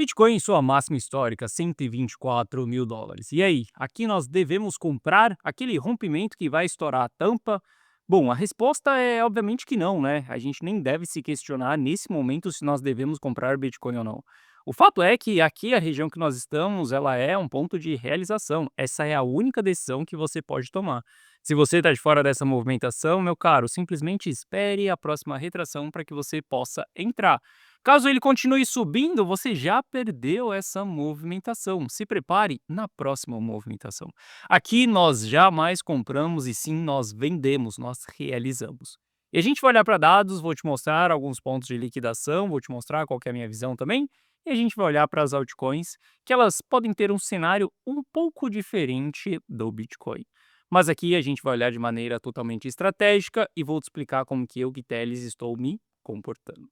Bitcoin em sua máxima histórica, US$ 124.000. E aí, aqui nós devemos comprar aquele rompimento que vai estourar a tampa? Bom, a resposta é obviamente que não, né? A gente nem deve se questionar nesse momento se nós devemos comprar Bitcoin ou não. O fato é que aqui a região que nós estamos, ela é um ponto de realização. Essa é a única decisão que você pode tomar. Se você está de fora dessa movimentação, meu caro, simplesmente espere a próxima retração para que você possa entrar. Caso ele continue subindo, você já perdeu essa movimentação. Se prepare na próxima movimentação. Aqui nós jamais compramos e sim nós vendemos, nós realizamos. E a gente vai olhar para dados, vou te mostrar alguns pontos de liquidação, vou te mostrar qual que é a minha visão também. E a gente vai olhar para as altcoins, que elas podem ter um cenário um pouco diferente do Bitcoin. Mas aqui a gente vai olhar de maneira totalmente estratégica e vou te explicar como que eu, Guiteles, estou me comportando.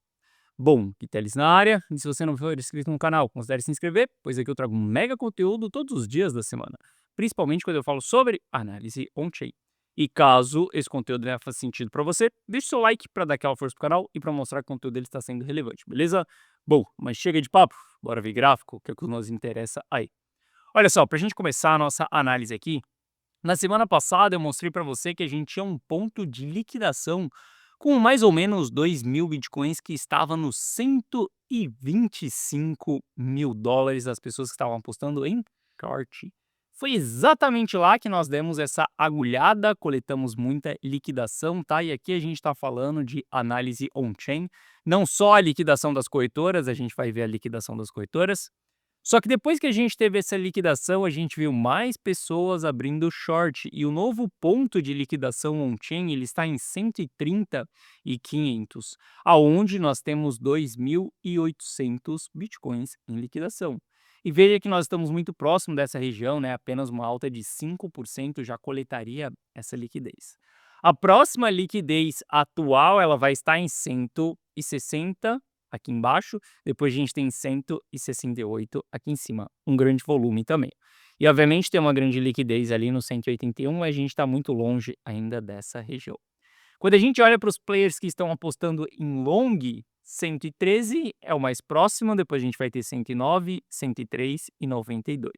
Bom, Guiteles na área, e se você não for inscrito no canal, considere se inscrever, pois aqui eu trago um mega conteúdo todos os dias da semana, principalmente quando eu falo sobre análise on-chain. E caso esse conteúdo não faça sentido para você, deixe seu like para dar aquela força pro canal e para mostrar que o conteúdo dele está sendo relevante, beleza? Bom, mas chega de papo, bora ver gráfico, que é o que nos interessa aí. Olha só, para a gente começar a nossa análise aqui, na semana passada eu mostrei para você que a gente tinha um ponto de liquidação com mais ou menos 2.000 bitcoins que estava nos US$ 125.000 das pessoas que estavam apostando em short. Foi exatamente lá que nós demos essa agulhada, coletamos muita liquidação, tá? E aqui a gente está falando de análise on-chain, não só a liquidação das corretoras, a gente vai ver a liquidação das corretoras, só que depois que a gente teve essa liquidação, a gente viu mais pessoas abrindo short e o novo ponto de liquidação on-chain ele está em 130.500, aonde nós temos 2.800 bitcoins em liquidação. E veja que nós estamos muito próximo dessa região, né? Apenas uma alta de 5% já coletaria essa liquidez. A próxima liquidez atual ela vai estar em 160 aqui embaixo, depois a gente tem 168 aqui em cima, um grande volume também. E obviamente tem uma grande liquidez ali no 181, mas a gente está muito longe ainda dessa região. Quando a gente olha para os players que estão apostando em long, 113 é o mais próximo, depois a gente vai ter 109, 103 e 92.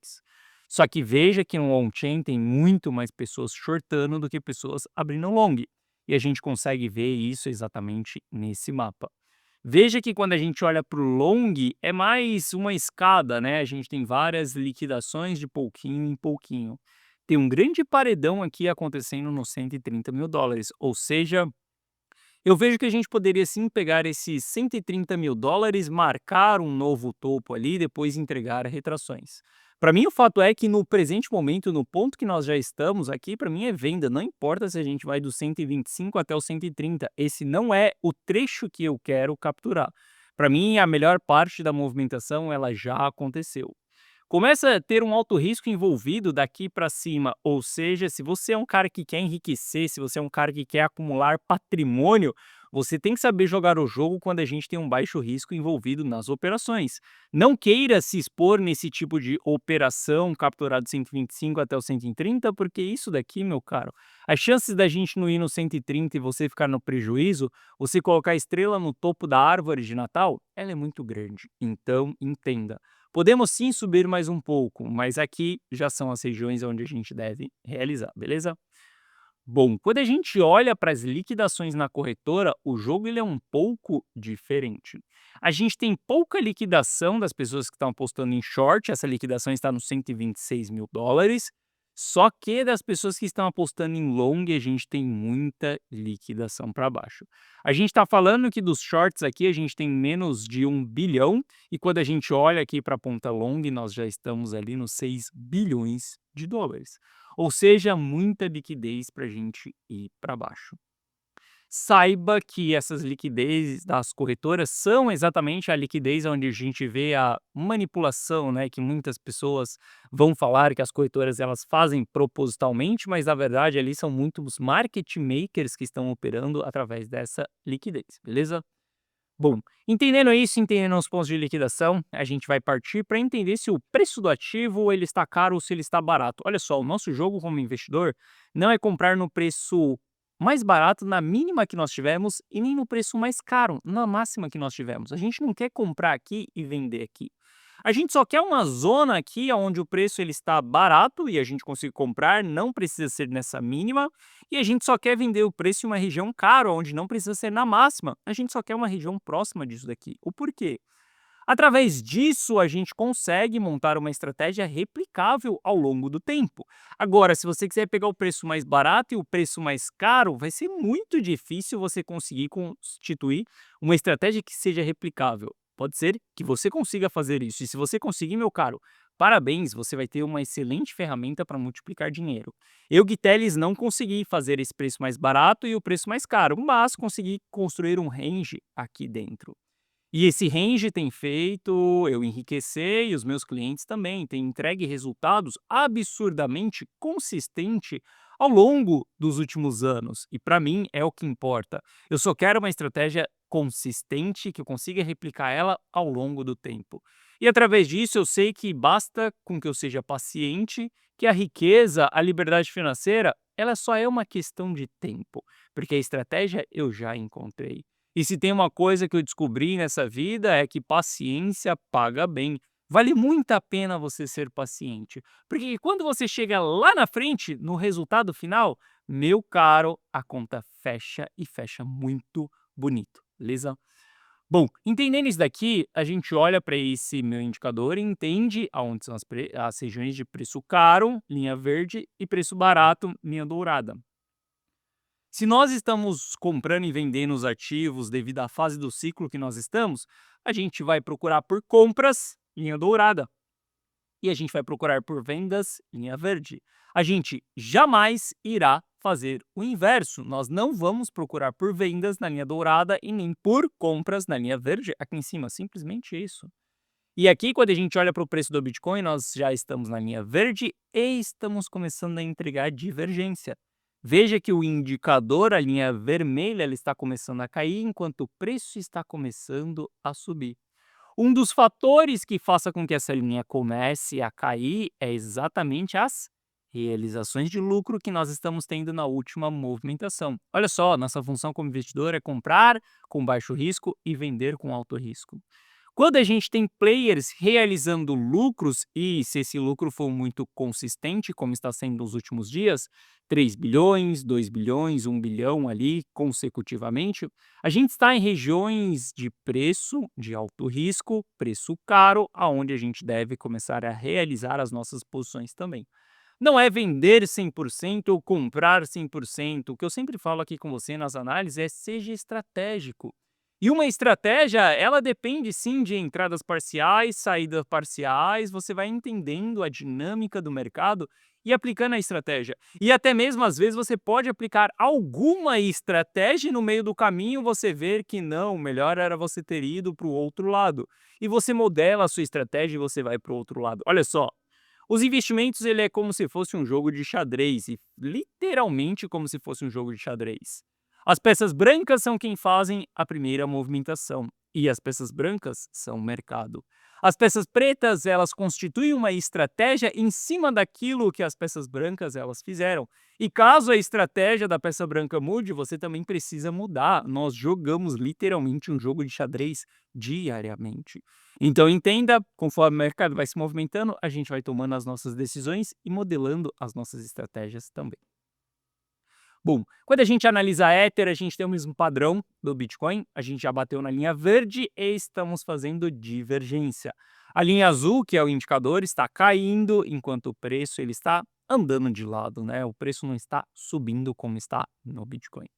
Só que veja que no on-chain tem muito mais pessoas shortando do que pessoas abrindo long. E a gente consegue ver isso exatamente nesse mapa. Veja que quando a gente olha para o long, é mais uma escada, né? A gente tem várias liquidações de pouquinho em pouquinho. Tem um grande paredão aqui acontecendo nos US$ 130.000, ou seja, eu vejo que a gente poderia sim pegar esses US$ 130.000, marcar um novo topo ali e depois entregar retrações. Para mim, o fato é que no presente momento, no ponto que nós já estamos aqui, para mim é venda. Não importa se a gente vai do 125 até o 130. Esse não é o trecho que eu quero capturar. Para mim, a melhor parte da movimentação ela já aconteceu. Começa a ter um alto risco envolvido daqui para cima, ou seja, se você é um cara que quer enriquecer, se você é um cara que quer acumular patrimônio, você tem que saber jogar o jogo quando a gente tem um baixo risco envolvido nas operações. Não queira se expor nesse tipo de operação, capturar do 125 até o 130, porque isso daqui, meu caro, as chances da gente não ir no 130 e você ficar no prejuízo, você colocar a estrela no topo da árvore de Natal, ela é muito grande. Então, entenda. Podemos sim subir mais um pouco, mas aqui já são as regiões onde a gente deve realizar, beleza? Bom, quando a gente olha para as liquidações na corretora, o jogo ele é um pouco diferente. A gente tem pouca liquidação das pessoas que estão apostando em short, essa liquidação está nos US$ 126.000, só que das pessoas que estão apostando em long, a gente tem muita liquidação para baixo. A gente está falando que dos shorts aqui, a gente tem menos de 1 bilhão, e quando a gente olha aqui para a ponta long, nós já estamos ali nos US$ 6 bilhões. Ou seja, muita liquidez para a gente ir para baixo. Saiba que essas liquidezes das corretoras são exatamente a liquidez onde a gente vê a manipulação, né? Que muitas pessoas vão falar que as corretoras elas fazem propositalmente, mas na verdade ali são muitos market makers que estão operando através dessa liquidez, beleza? Bom, entendendo isso, entendendo os pontos de liquidação, a gente vai partir para entender se o preço do ativo ele está caro ou se ele está barato. Olha só, o nosso jogo como investidor não é comprar no preço mais barato na mínima que nós tivemos e nem no preço mais caro na máxima que nós tivemos. A gente não quer comprar aqui e vender aqui. A gente só quer uma zona aqui onde o preço ele está barato e a gente consiga comprar, não precisa ser nessa mínima, e a gente só quer vender o preço em uma região cara, onde não precisa ser na máxima. A gente só quer uma região próxima disso daqui. O porquê? Através disso, a gente consegue montar uma estratégia replicável ao longo do tempo. Agora, se você quiser pegar o preço mais barato e o preço mais caro, vai ser muito difícil você conseguir constituir uma estratégia que seja replicável. Pode ser que você consiga fazer isso. E se você conseguir, meu caro, parabéns, você vai ter uma excelente ferramenta para multiplicar dinheiro. Eu, Guiteles, não consegui fazer esse preço mais barato e o preço mais caro, mas consegui construir um range aqui dentro. E esse range tem feito eu enriquecer e os meus clientes também, têm entregue resultados absurdamente consistente ao longo dos últimos anos. E para mim é o que importa. Eu só quero uma estratégia consistente que eu consiga replicar ela ao longo do tempo. E através disso eu sei que basta com que eu seja paciente, que a riqueza, a liberdade financeira, ela só é uma questão de tempo, porque a estratégia eu já encontrei. E se tem uma coisa que eu descobri nessa vida é que paciência paga bem. Vale muito a pena você ser paciente, porque quando você chega lá na frente, no resultado final, meu caro, a conta fecha e fecha muito bonito, beleza? Bom, entendendo isso daqui, a gente olha para esse meu indicador e entende aonde são as regiões de preço caro, linha verde, e preço barato, linha dourada. Se nós estamos comprando e vendendo os ativos devido à fase do ciclo que nós estamos, a gente vai procurar por compras, linha dourada, e a gente vai procurar por vendas, linha verde. A gente jamais irá fazer o inverso. Nós não vamos procurar por vendas na linha dourada e nem por compras na linha verde aqui em cima. Simplesmente isso. E aqui, quando a gente olha para o preço do Bitcoin, nós já estamos na linha verde e estamos começando a entregar divergência. Veja que o indicador, a linha vermelha, ela está começando a cair, enquanto o preço está começando a subir. Um dos fatores que faça com que essa linha comece a cair é exatamente as realizações de lucro que nós estamos tendo na última movimentação. Olha só, nossa função como investidor é comprar com baixo risco e vender com alto risco. Quando a gente tem players realizando lucros, e se esse lucro for muito consistente, como está sendo nos últimos dias, 3 bilhões, 2 bilhões, 1 bilhão ali consecutivamente, a gente está em regiões de preço de alto risco, preço caro, aonde a gente deve começar a realizar as nossas posições também. Não é vender 100% ou comprar 100%. O que eu sempre falo aqui com você nas análises é seja estratégico. E uma estratégia, ela depende sim de entradas parciais, saídas parciais, você vai entendendo a dinâmica do mercado e aplicando a estratégia. E até mesmo às vezes você pode aplicar alguma estratégia e no meio do caminho você ver que não, melhor era você ter ido para o outro lado. E você modela a sua estratégia e você vai para o outro lado. Olha só, os investimentos ele é como se fosse um jogo de xadrez, e literalmente como se fosse um jogo de xadrez. As peças brancas são quem fazem a primeira movimentação, e as peças brancas são o mercado. As peças pretas, elas constituem uma estratégia em cima daquilo que as peças brancas elas fizeram. E caso a estratégia da peça branca mude, você também precisa mudar. Nós jogamos literalmente um jogo de xadrez diariamente. Então entenda, conforme o mercado vai se movimentando, a gente vai tomando as nossas decisões e modelando as nossas estratégias também. Bom, quando a gente analisa a Ether, a gente tem o mesmo padrão do Bitcoin, a gente já bateu na linha verde e estamos fazendo divergência. A linha azul, que é o indicador, está caindo, enquanto o preço ele está andando de lado, né? O preço não está subindo como está no Bitcoin.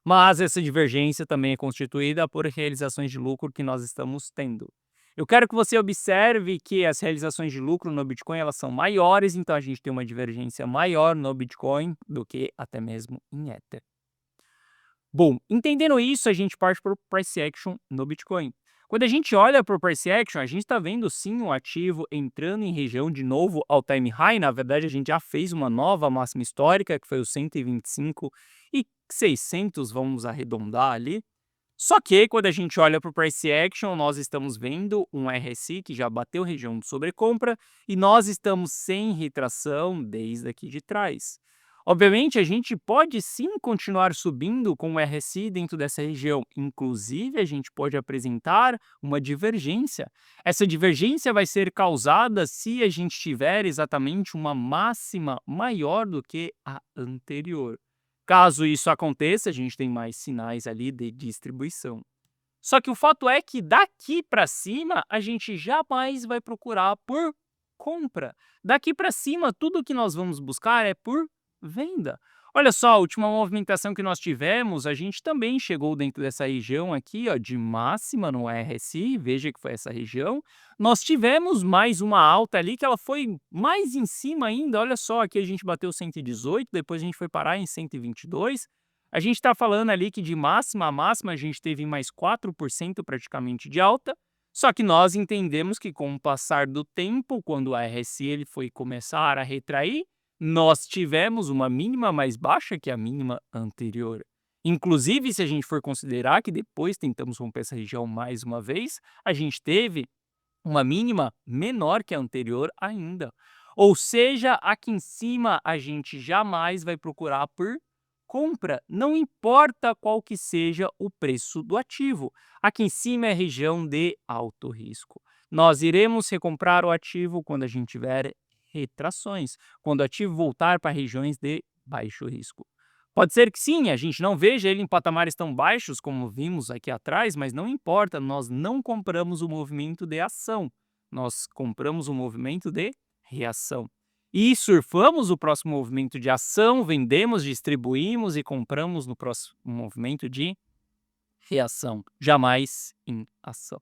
Mas essa divergência também é constituída por realizações de lucro que nós estamos tendo. Eu quero que você observe que as realizações de lucro no Bitcoin elas são maiores, então a gente tem uma divergência maior no Bitcoin do que até mesmo em Ether. Bom, entendendo isso, a gente parte para o price action no Bitcoin. Quando a gente olha para o price action, a gente está vendo sim o ativo entrando em região de novo all time high. Na verdade, a gente já fez uma nova máxima histórica, que foi o 125 e 600, vamos arredondar ali. Só que quando a gente olha para o price action, nós estamos vendo um RSI que já bateu região de sobrecompra e nós estamos sem retração desde aqui de trás. Obviamente, a gente pode sim continuar subindo com o RSI dentro dessa região. Inclusive, a gente pode apresentar uma divergência. Essa divergência vai ser causada se a gente tiver exatamente uma máxima maior do que a anterior. Caso isso aconteça, a gente tem mais sinais ali de distribuição. Só que o fato é que daqui para cima a gente jamais vai procurar por compra. Daqui para cima tudo que nós vamos buscar é por venda. Olha só, a última movimentação que nós tivemos, a gente também chegou dentro dessa região aqui, ó, de máxima no RSI, veja que foi essa região. Nós tivemos mais uma alta ali que ela foi mais em cima ainda, olha só, aqui a gente bateu 118, depois a gente foi parar em 122. A gente está falando ali que de máxima a máxima a gente teve mais 4% praticamente de alta, só que nós entendemos que com o passar do tempo, quando o RSI ele foi começar a retrair, nós tivemos uma mínima mais baixa que a mínima anterior. Inclusive, se a gente for considerar que depois tentamos romper essa região mais uma vez, a gente teve uma mínima menor que a anterior ainda. Ou seja, aqui em cima a gente jamais vai procurar por compra, não importa qual que seja o preço do ativo. Aqui em cima é região de alto risco. Nós iremos recomprar o ativo quando a gente tiver retrações, quando o ativo voltar para regiões de baixo risco. Pode ser que sim, a gente não veja ele em patamares tão baixos como vimos aqui atrás, mas não importa, nós não compramos o movimento de ação, nós compramos o movimento de reação. E surfamos o próximo movimento de ação, vendemos, distribuímos e compramos no próximo movimento de reação, jamais em ação.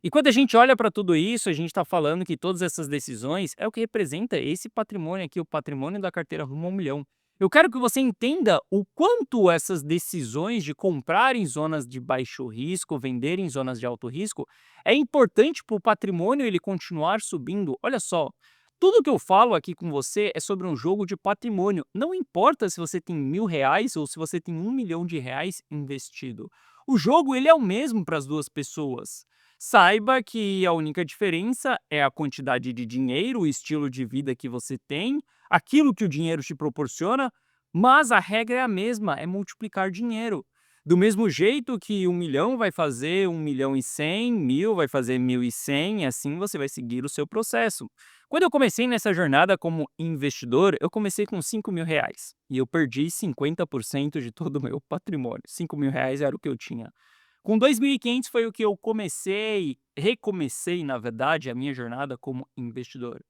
E quando a gente olha para tudo isso, a gente está falando que todas essas decisões é o que representa esse patrimônio aqui, o patrimônio da carteira rumo ao milhão. Eu quero que você entenda o quanto essas decisões de comprar em zonas de baixo risco, vender em zonas de alto risco, é importante para o patrimônio ele continuar subindo. Olha só, tudo que eu falo aqui com você é sobre um jogo de patrimônio. Não importa se você tem R$ 1.000 ou se você tem R$ 1 milhão investido. O jogo ele é o mesmo para as duas pessoas. Saiba que a única diferença é a quantidade de dinheiro, o estilo de vida que você tem, aquilo que o dinheiro te proporciona, mas a regra é a mesma, é multiplicar dinheiro. Do mesmo jeito que 1 milhão vai fazer 1.100.000, 1.000 vai fazer 1.100, assim você vai seguir o seu processo. Quando eu comecei nessa jornada como investidor, eu comecei com R$ 5.000 e eu perdi 50% de todo o meu patrimônio. R$ 5.000 era o que eu tinha. Com 2.500 foi o que eu recomecei, na verdade, a minha jornada como investidor.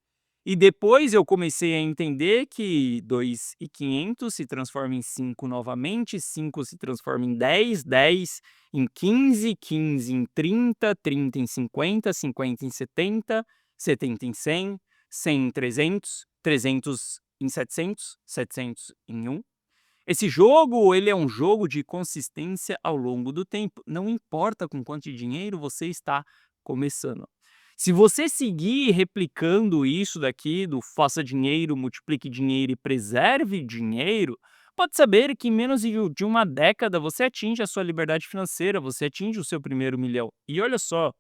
E depois eu comecei a entender que 2.500 se transforma em 5 novamente, 5 se transforma em 10, 10 em 15, 15 em 30, 30 em 50, 50 em 70, 70 em 100, 100 em 300, 300 em 700, 700 em 1. Esse jogo, ele é um jogo de consistência ao longo do tempo, não importa com quanto de dinheiro você está começando. Se você seguir replicando isso daqui do faça dinheiro, multiplique dinheiro e preserve dinheiro, pode saber que em menos de uma década você atinge a sua liberdade financeira, você atinge o seu primeiro milhão. E olha só,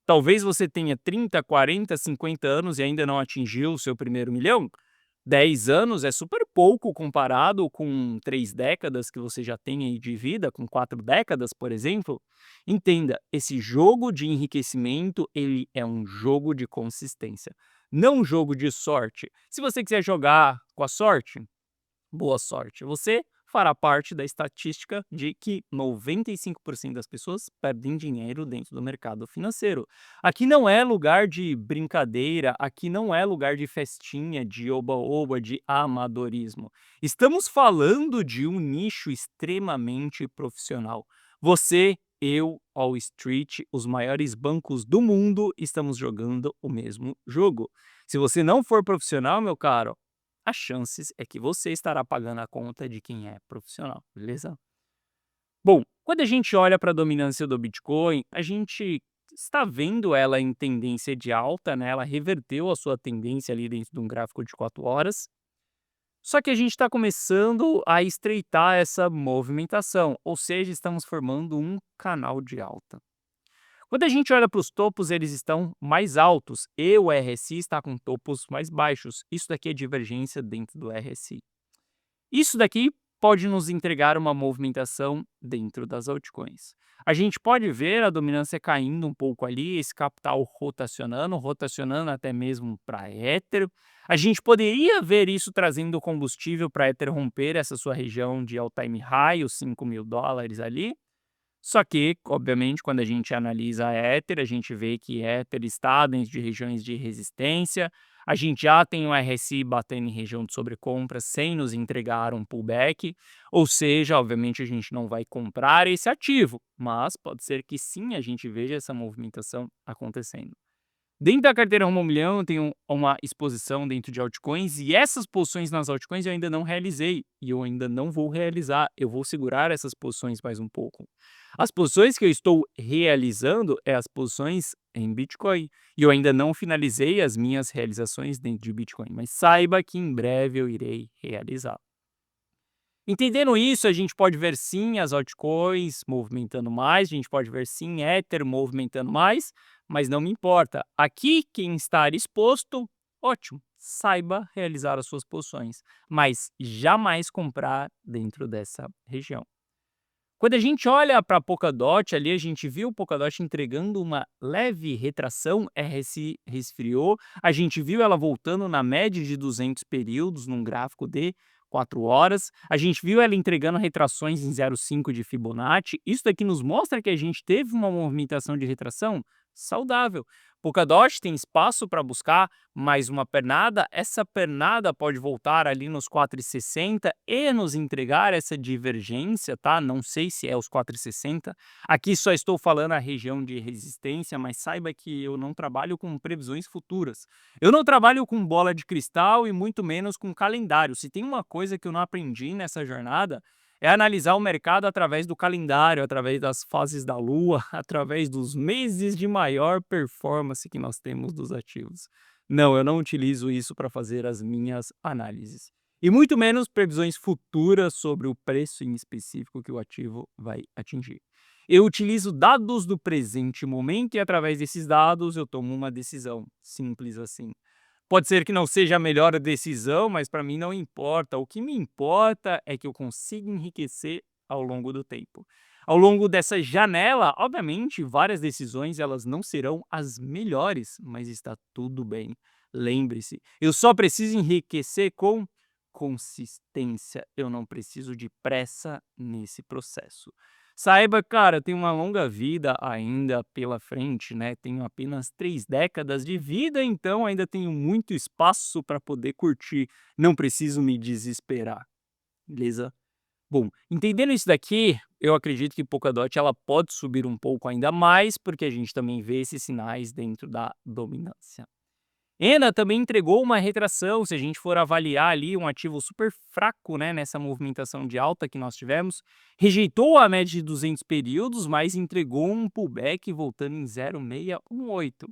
talvez você tenha 30, 40, 50 anos e ainda não atingiu o seu primeiro milhão. 10 anos é super pouco comparado com 3 décadas que você já tem aí de vida, com 4 décadas, por exemplo. Entenda, esse jogo de enriquecimento, ele é um jogo de consistência, não um jogo de sorte. Se você quiser jogar com a sorte, boa sorte. Você fará parte da estatística de que 95% das pessoas perdem dinheiro dentro do mercado financeiro. Aqui não é lugar de brincadeira, aqui não é lugar de festinha, de oba-oba, de amadorismo. Estamos falando de um nicho extremamente profissional. Você, eu, Wall Street, os maiores bancos do mundo, estamos jogando o mesmo jogo. Se você não for profissional, meu caro, as chances é que você estará pagando a conta de quem é profissional, beleza? Bom, quando a gente olha para a dominância do Bitcoin, a gente está vendo ela em tendência de alta, né? Ela reverteu a sua tendência ali dentro de um gráfico de 4 horas. Só que a gente está começando a estreitar essa movimentação, ou seja, estamos formando um canal de alta. Quando a gente olha para os topos, eles estão mais altos e o RSI está com topos mais baixos. Isso daqui é divergência dentro do RSI. Isso daqui pode nos entregar uma movimentação dentro das altcoins. A gente pode ver a dominância caindo um pouco ali, esse capital rotacionando até mesmo para Ether. A gente poderia ver isso trazendo combustível para Ether romper essa sua região de all-time high, os $5.000 ali. Só que, obviamente, quando a gente analisa a Ether, a gente vê que Ether está dentro de regiões de resistência. A gente já tem o RSI batendo em região de sobrecompra sem nos entregar um pullback. Ou seja, obviamente, a gente não vai comprar esse ativo, mas pode ser que sim a gente veja essa movimentação acontecendo. Dentro da carteira Rumo ao Milhão, eu tenho uma exposição dentro de altcoins e essas posições nas altcoins eu ainda não realizei e eu ainda não vou realizar. Eu vou segurar essas posições mais um pouco. As posições que eu estou realizando é as posições em Bitcoin e eu ainda não finalizei as minhas realizações dentro de Bitcoin, mas saiba que em breve eu irei realizar. Entendendo isso, a gente pode ver sim as altcoins movimentando mais, a gente pode ver sim Ether movimentando mais, mas não me importa. Aqui, quem estar exposto, ótimo, saiba realizar as suas posições, mas jamais comprar dentro dessa região. Quando a gente olha para a Polkadot ali, a gente viu o Polkadot entregando uma leve retração, RSI resfriou, a gente viu ela voltando na média de 200 períodos num gráfico de 4 horas, a gente viu ela entregando retrações em 0,5 de Fibonacci, isso daqui nos mostra que a gente teve uma movimentação de retração saudável. Polkadot tem espaço para buscar mais uma pernada, essa pernada pode voltar ali nos 4,60 e nos entregar essa divergência, tá? Não sei se é os 4,60. Aqui só estou falando a região de resistência, mas saiba que eu não trabalho com previsões futuras. Eu não trabalho com bola de cristal e muito menos com calendário. Se tem uma coisa que eu não aprendi nessa jornada, é analisar o mercado através do calendário, através das fases da lua, através dos meses de maior performance que nós temos dos ativos. Não, eu não utilizo isso para fazer as minhas análises. E muito menos previsões futuras sobre o preço em específico que o ativo vai atingir. Eu utilizo dados do presente momento e através desses dados eu tomo uma decisão, simples assim. Pode ser que não seja a melhor decisão, mas para mim não importa. O que me importa é que eu consiga enriquecer ao longo do tempo. Ao longo dessa janela, obviamente, várias decisões elas não serão as melhores, mas está tudo bem. Lembre-se, eu só preciso enriquecer com consistência. Eu não preciso de pressa nesse processo. Saiba, cara, eu tenho uma longa vida ainda pela frente, né? Tenho apenas 3 décadas de vida, então ainda tenho muito espaço para poder curtir. Não preciso me desesperar, beleza? Bom, entendendo isso daqui, eu acredito que Polkadot ela pode subir um pouco ainda mais, porque a gente também vê esses sinais dentro da dominância. Ena também entregou uma retração, se a gente for avaliar ali um ativo super fraco, né, nessa movimentação de alta que nós tivemos, rejeitou a média de 200 períodos, mas entregou um pullback voltando em 0,618.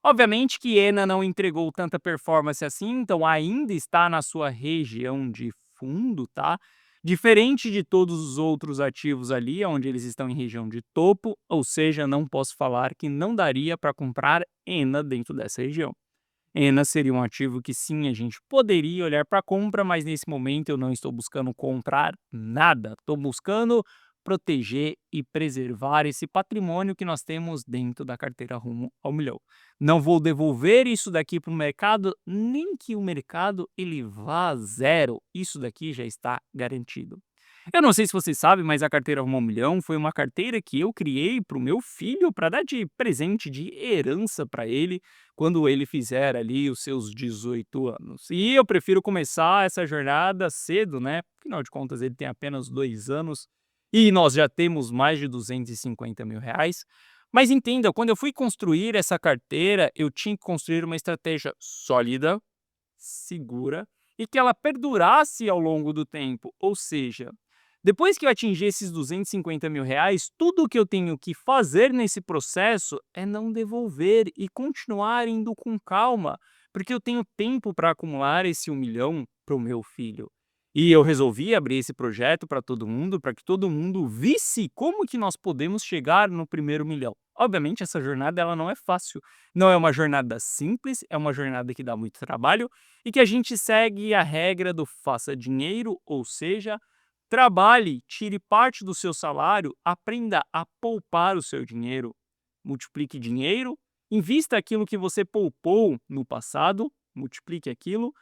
Obviamente que Ena não entregou tanta performance assim, então ainda está na sua região de fundo, tá? Diferente de todos os outros ativos ali, onde eles estão em região de topo, ou seja, não posso falar que não daria para comprar Ena dentro dessa região. Ena seria um ativo que sim, a gente poderia olhar para compra, mas nesse momento eu não estou buscando comprar nada. Estou buscando proteger e preservar esse patrimônio que nós temos dentro da carteira Rumo ao Milhão. Não vou devolver isso daqui para o mercado, nem que o mercado ele vá a zero. Isso daqui já está garantido. Eu não sei se você sabe, mas a carteira Rumo ao Milhão foi uma carteira que eu criei para o meu filho para dar de presente, de herança para ele, quando ele fizer ali os seus 18 anos. E eu prefiro começar essa jornada cedo, né? Afinal de contas, ele tem apenas 2 anos e nós já temos mais de 250 mil reais. Mas entenda, quando eu fui construir essa carteira, eu tinha que construir uma estratégia sólida, segura e que ela perdurasse ao longo do tempo. Ou seja, depois que eu atingir esses 250 mil reais, tudo o que eu tenho que fazer nesse processo é não devolver e continuar indo com calma, porque eu tenho tempo para acumular esse 1 milhão para o meu filho. E eu resolvi abrir esse projeto para todo mundo, para que todo mundo visse como que nós podemos chegar no primeiro 1 milhão. Obviamente essa jornada ela não é fácil, não é uma jornada simples, é uma jornada que dá muito trabalho e que a gente segue a regra do faça dinheiro, ou seja, trabalhe, tire parte do seu salário, aprenda a poupar o seu dinheiro, multiplique dinheiro, invista aquilo que você poupou no passado, multiplique aquilo,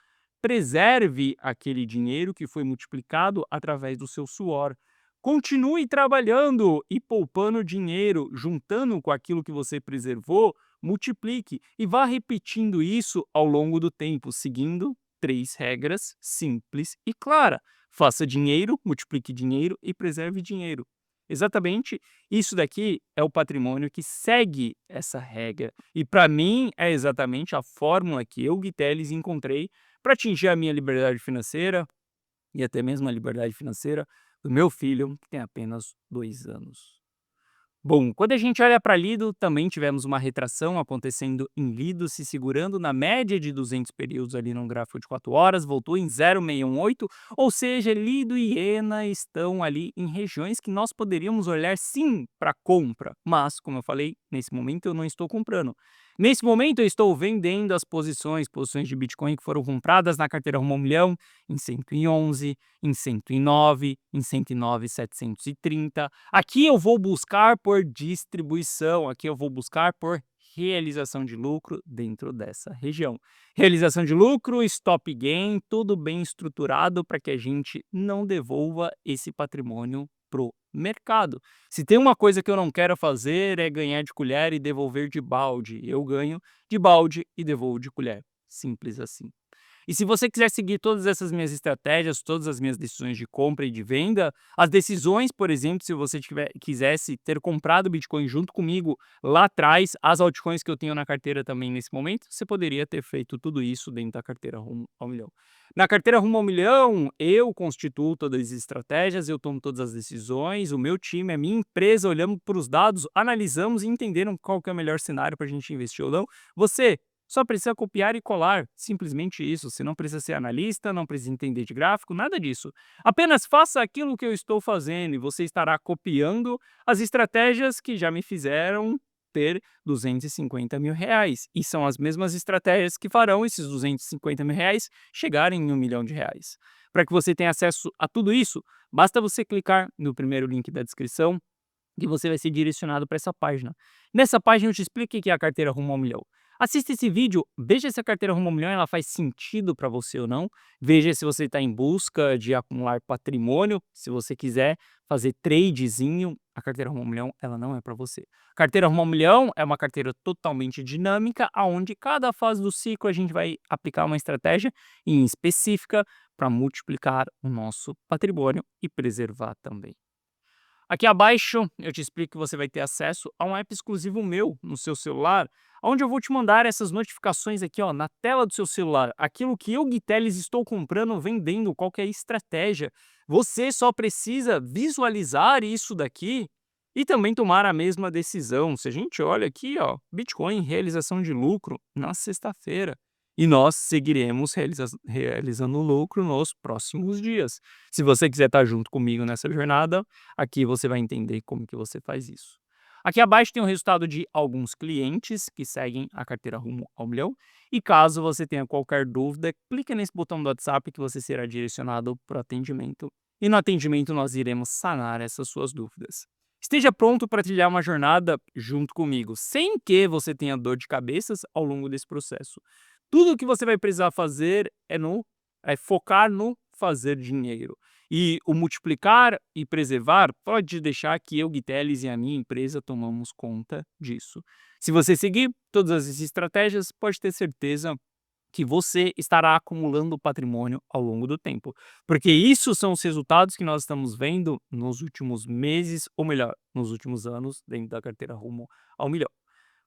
preserve aquele dinheiro que foi multiplicado através do seu suor. Continue trabalhando e poupando dinheiro, juntando com aquilo que você preservou, multiplique e vá repetindo isso ao longo do tempo, seguindo 3 regras simples e claras. Faça dinheiro, multiplique dinheiro e preserve dinheiro. Exatamente isso daqui é o patrimônio que segue essa regra. E para mim é exatamente a fórmula que eu, Gui Teles, encontrei para atingir a minha liberdade financeira e até mesmo a liberdade financeira do meu filho, que tem apenas 2 anos. Bom, quando a gente olha para Lido, também tivemos uma retração acontecendo em Lido, se segurando na média de 200 períodos ali num gráfico de 4 horas, voltou em 0,618, ou seja, Lido e Ena estão ali em regiões que nós poderíamos olhar sim para compra, mas, como eu falei, nesse momento eu não estou comprando. Nesse momento eu estou vendendo as posições de Bitcoin que foram compradas na carteira Rumo ao Milhão em 111, em 109, em 109,730. Aqui eu vou buscar por distribuição, aqui eu vou buscar por realização de lucro dentro dessa região. Realização de lucro, stop gain, tudo bem estruturado para que a gente não devolva esse patrimônio pro mercado. Se tem uma coisa que eu não quero fazer é ganhar de colher e devolver de balde. Eu ganho de balde e devolvo de colher. Simples assim. E se você quiser seguir todas essas minhas estratégias, todas as minhas decisões de compra e de venda, as decisões, por exemplo, se você quisesse ter comprado Bitcoin junto comigo lá atrás, as altcoins que eu tenho na carteira também nesse momento, você poderia ter feito tudo isso dentro da carteira Rumo ao Milhão. Na carteira Rumo ao Milhão, eu constituo todas as estratégias, eu tomo todas as decisões, o meu time, a minha empresa, olhamos para os dados, analisamos e entenderam qual que é o melhor cenário para a gente investir ou não. Você só precisa copiar e colar, simplesmente isso. Você não precisa ser analista, não precisa entender de gráfico, nada disso. Apenas faça aquilo que eu estou fazendo e você estará copiando as estratégias que já me fizeram ter 250 mil reais. E são as mesmas estratégias que farão esses 250 mil reais chegarem em 1 milhão de reais. Para que você tenha acesso a tudo isso, basta você clicar no primeiro link da descrição que você vai ser direcionado para essa página. Nessa página eu te explico o que é a carteira Rumo ao Milhão. Assista esse vídeo, veja se a carteira Rumo ao Milhão ela faz sentido para você ou não. Veja se você está em busca de acumular patrimônio. Se você quiser fazer tradezinho, a carteira Rumo ao Milhão ela não é para você. A carteira Rumo ao Milhão é uma carteira totalmente dinâmica, onde cada fase do ciclo a gente vai aplicar uma estratégia em específica para multiplicar o nosso patrimônio e preservar também. Aqui abaixo eu te explico que você vai ter acesso a um app exclusivo meu no seu celular, onde eu vou te mandar essas notificações aqui ó, na tela do seu celular. Aquilo que eu, Gui Teles, estou comprando, vendendo, qual que é a estratégia. Você só precisa visualizar isso daqui e também tomar a mesma decisão. Se a gente olha aqui, ó, Bitcoin, realização de lucro na sexta-feira. E nós seguiremos realizando lucro nos próximos dias. Se você quiser estar junto comigo nessa jornada, aqui você vai entender como que você faz isso. Aqui abaixo tem o resultado de alguns clientes que seguem a carteira Rumo ao Milhão. E caso você tenha qualquer dúvida, clique nesse botão do WhatsApp que você será direcionado para o atendimento. E no atendimento nós iremos sanar essas suas dúvidas. Esteja pronto para trilhar uma jornada junto comigo, sem que você tenha dor de cabeças ao longo desse processo. Tudo o que você vai precisar fazer é focar no fazer dinheiro. E o multiplicar e preservar pode deixar que eu, Gui Teles, e a minha empresa tomamos conta disso. Se você seguir todas as estratégias, pode ter certeza que você estará acumulando patrimônio ao longo do tempo. Porque isso são os resultados que nós estamos vendo nos últimos meses, ou melhor, nos últimos anos, dentro da carteira Rumo ao Milhão.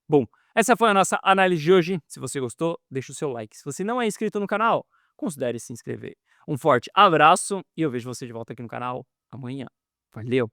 Bom, essa foi a nossa análise de hoje. Se você gostou, deixa o seu like. Se você não é inscrito no canal, considere se inscrever. Um forte abraço e eu vejo você de volta aqui no canal amanhã. Valeu!